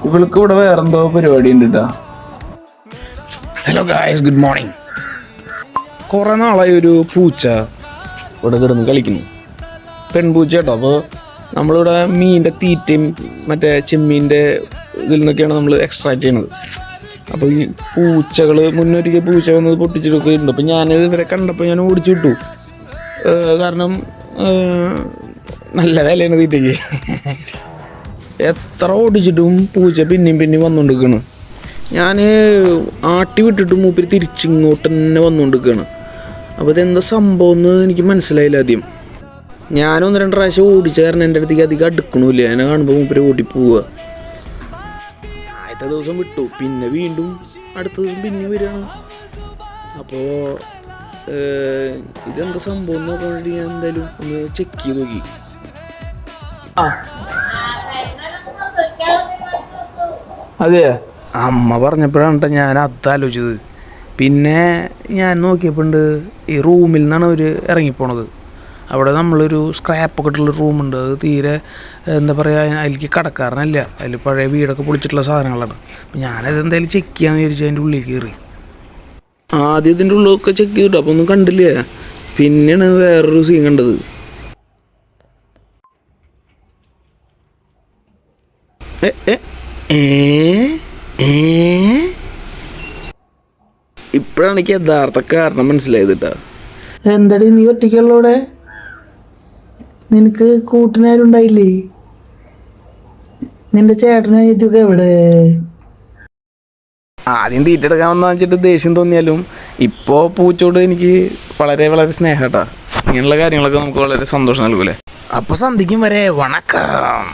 ഇവൾക്ക് ഇവിടെ വേറെന്തോ പരിപാടി ഉണ്ട് കേട്ടാ. Hello guys, good morning. കുറേ നാളായി ഒരു പൂച്ച ഇവിടെ കിടന്ന് കളിക്കുന്നു. പെൺപൂച്ച കേട്ടോ. അപ്പോൾ നമ്മളിവിടെ മീനിൻ്റെ തീറ്റയും മറ്റേ ചെമ്മീൻ്റെ ഇതിൽ നിന്നൊക്കെയാണ് നമ്മൾ എക്സ്ട്രാക്ട് ചെയ്യണത്. അപ്പോൾ ഈ പൂച്ചകൾ മുന്നൊരിക്കൽ പൂച്ച വന്നത് പൊട്ടിച്ചിട്ടൊക്കെ ഉണ്ട്. അപ്പോൾ ഞാനിത് ഇവരെ കണ്ടപ്പോൾ ഞാൻ ഓടിച്ചു വിട്ടു. കാരണം നല്ല വിലയാണ് തീറ്റയ്ക്ക്. എത്ര ഓടിച്ചിട്ടും പൂച്ച പിന്നെയും വന്നുകൊണ്ടിരിക്കുകയാണ്. ഞാൻ ആട്ടി വിട്ടിട്ട് മൂപ്പര് തിരിച്ചിങ്ങോട്ട് തന്നെ വന്നുകൊണ്ടിരിക്കുകയാണ്. അപ്പോൾ ഇതെന്താ സംഭവം എന്ന് എനിക്ക് മനസ്സിലായില്ല ആദ്യം. ഞാനൊന്ന് രണ്ട് പ്രാവശ്യം ഓടിച്ച കാരണം എൻ്റെ അടുത്തേക്ക് അധികം അടുക്കണില്ല. എന്നെ കാണുമ്പോൾ മൂപ്പര് ഓടിപ്പോവുക. ആദ്യത്തെ ദിവസം വിട്ടു, പിന്നെ വീണ്ടും അടുത്ത ദിവസം പിന്നെ വരികയാണ്. അപ്പോൾ ഇതെന്താ സംഭവം എന്ന് നോക്കാൻ വേണ്ടി ഞാൻ എന്തായാലും ഒന്ന് ചെക്ക് ചെയ്ത് നോക്കി. അതെയാ? അമ്മ പറഞ്ഞപ്പോഴാണ് ഞാൻ അത് ആലോചിച്ചത്. പിന്നെ ഞാൻ നോക്കിയപ്പോൾ ഈ റൂമിൽ നിന്നാണ് അവർ ഇറങ്ങിപ്പോണത്. അവിടെ നമ്മളൊരു സ്ക്രാപ്പൊക്കെ ഇട്ടുള്ള റൂമുണ്ട്. അത് തീരെ എന്താ പറയുക, അതിലേക്ക് കടക്കാരനല്ല. അതിൽ പഴയ വീടൊക്കെ പൊളിച്ചിട്ടുള്ള സാധനങ്ങളാണ്. അപ്പം ഞാനത് എന്തായാലും ചെക്ക് ചെയ്യാമെന്ന് വിചാരിച്ചു അതിൻ്റെ ഉള്ളിൽ കയറി. ആദ്യം ഇതിൻ്റെ ഉള്ളിലൊക്കെ ചെക്ക് ചെയ്തിട്ടു, അപ്പോൾ ഒന്നും കണ്ടില്ല. പിന്നെയാണ് വേറൊരു സീൻ കണ്ടത്. ഇപ്പോഴാണ് എനിക്ക് യഥാർത്ഥ കാരണം മനസ്സിലായത് കേട്ടോ. എന്തടി നീ ഒറ്റയ്ക്കുള്ളൂടെ? നിനക്ക് കൂട്ടിനാരുണ്ടായില്ലേ? നിന്റെ ചേട്ടനും ഇതൊക്കെ എവിടെ? ആദ്യം തീറ്റ എടുക്കാൻ വന്നു വെച്ചിട്ട് ദേഷ്യം തോന്നിയാലും ഇപ്പോൾ പൂച്ചോട് എനിക്ക് വളരെ വളരെ സ്നേഹം കേട്ടോ. ഇങ്ങനെയുള്ള കാര്യങ്ങളൊക്കെ നമുക്ക് വളരെ സന്തോഷം നൽകൂലേ. അപ്പോൾ സന്ധിക്കും വരെ വണക്കം.